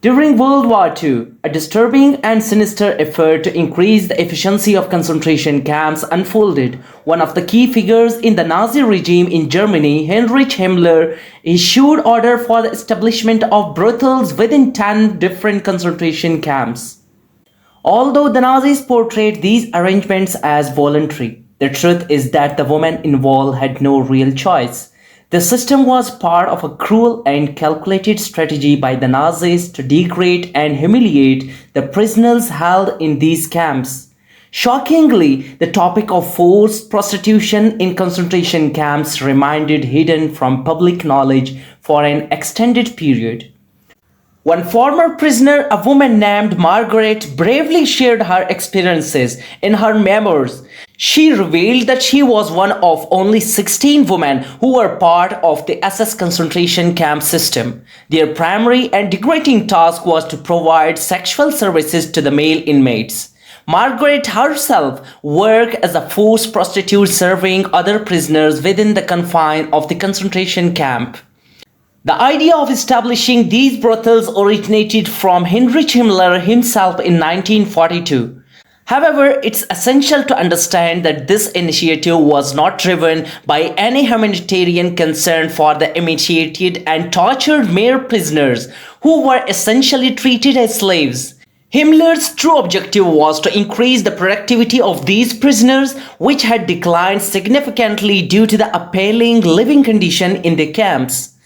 During World War II, a disturbing and sinister effort to increase the efficiency of concentration camps unfolded. One of the key figures in the Nazi regime in Germany, Heinrich Himmler, issued order for the establishment of brothels within 10 different concentration camps. Although the Nazis portrayed these arrangements as voluntary, the truth is that the women involved had no real choice. The system was part of a cruel and calculated strategy by the Nazis to degrade and humiliate the prisoners held in these camps. Shockingly, the topic of forced prostitution in concentration camps remained hidden from public knowledge for an extended period. One former prisoner, a woman named Margaret, bravely shared her experiences in her memoirs. She revealed that she was one of only 16 women who were part of the SS concentration camp system. Their primary and degrading task was to provide sexual services to the male inmates. Margaret herself worked as a forced prostitute serving other prisoners within the confines of the concentration camp. The idea of establishing these brothels originated from Heinrich Himmler himself in 1942. However, it's essential to understand that this initiative was not driven by any humanitarian concern for the emaciated and tortured male prisoners who were essentially treated as slaves. Himmler's true objective was to increase the productivity of these prisoners, which had declined significantly due to the appalling living condition in the camps.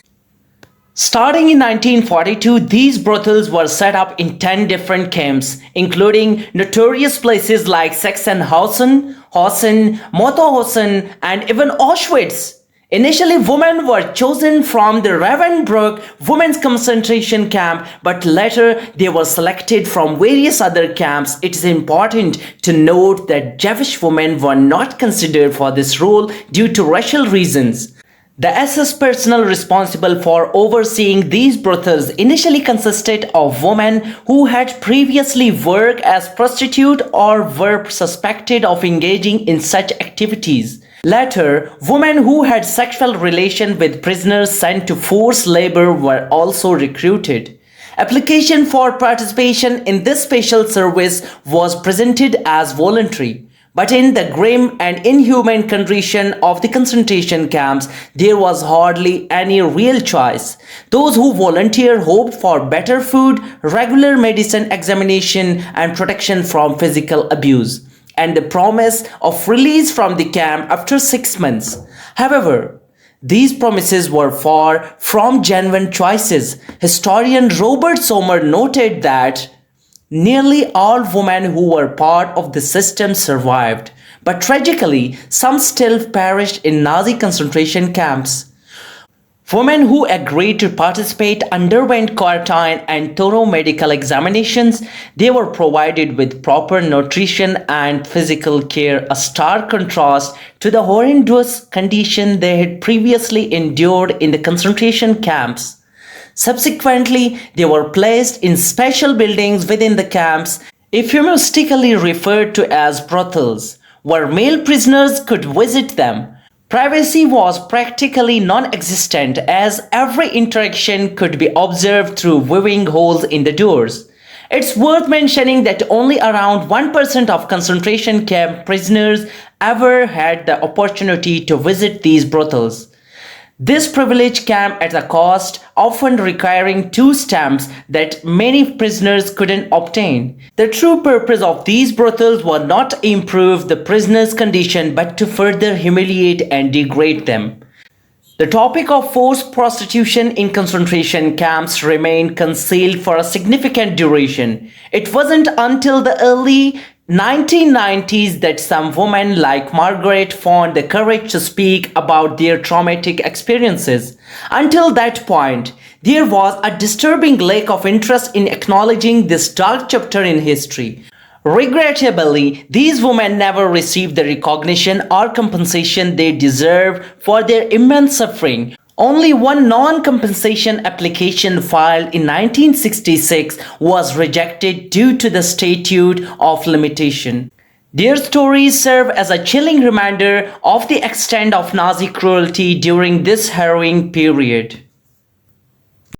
Starting in 1942, these brothels were set up in 10 different camps, including notorious places like Sachsenhausen, Hausen, Mauthausen, and even Auschwitz. Initially, women were chosen from the Ravensbrück women's concentration camp, but later they were selected from various other camps. It is important to note that Jewish women were not considered for this role due to racial reasons. The SS personnel responsible for overseeing these brothels initially consisted of women who had previously worked as prostitutes or were suspected of engaging in such activities. Later, women who had sexual relations with prisoners sent to forced labor were also recruited. Application for participation in this special service was presented as voluntary. But in the grim and inhuman condition of the concentration camps, there was hardly any real choice. Those who volunteered hoped for better food, regular medicine examination, and protection from physical abuse, and the promise of release from the camp after 6 months. However, these promises were far from genuine choices. Historian Robert Sommer noted that nearly all women who were part of the system survived, but tragically, some still perished in Nazi concentration camps. Women who agreed to participate underwent quarantine and thorough medical examinations. They were provided with proper nutrition and physical care, a stark contrast to the horrendous condition they had previously endured in the concentration camps. Subsequently, they were placed in special buildings within the camps, euphemistically referred to as brothels, where male prisoners could visit them. Privacy was practically non-existent as every interaction could be observed through viewing holes in the doors. It's worth mentioning that only around 1% of concentration camp prisoners ever had the opportunity to visit these brothels. This privilege came at a cost, often requiring 2 stamps that many prisoners couldn't obtain. The true purpose of these brothels was not to improve the prisoners' condition but to further humiliate and degrade them. The topic of forced prostitution in concentration camps remained concealed for a significant duration. It wasn't until the early 1990s that some women like Margaret found the courage to speak about their traumatic experiences. Until that point, there was a disturbing lack of interest in acknowledging this dark chapter in history. Regrettably, these women never received the recognition or compensation they deserved for their immense suffering. Only one non-compensation application filed in 1966 was rejected due to the statute of limitation. Their stories serve as a chilling reminder of the extent of Nazi cruelty during this harrowing period.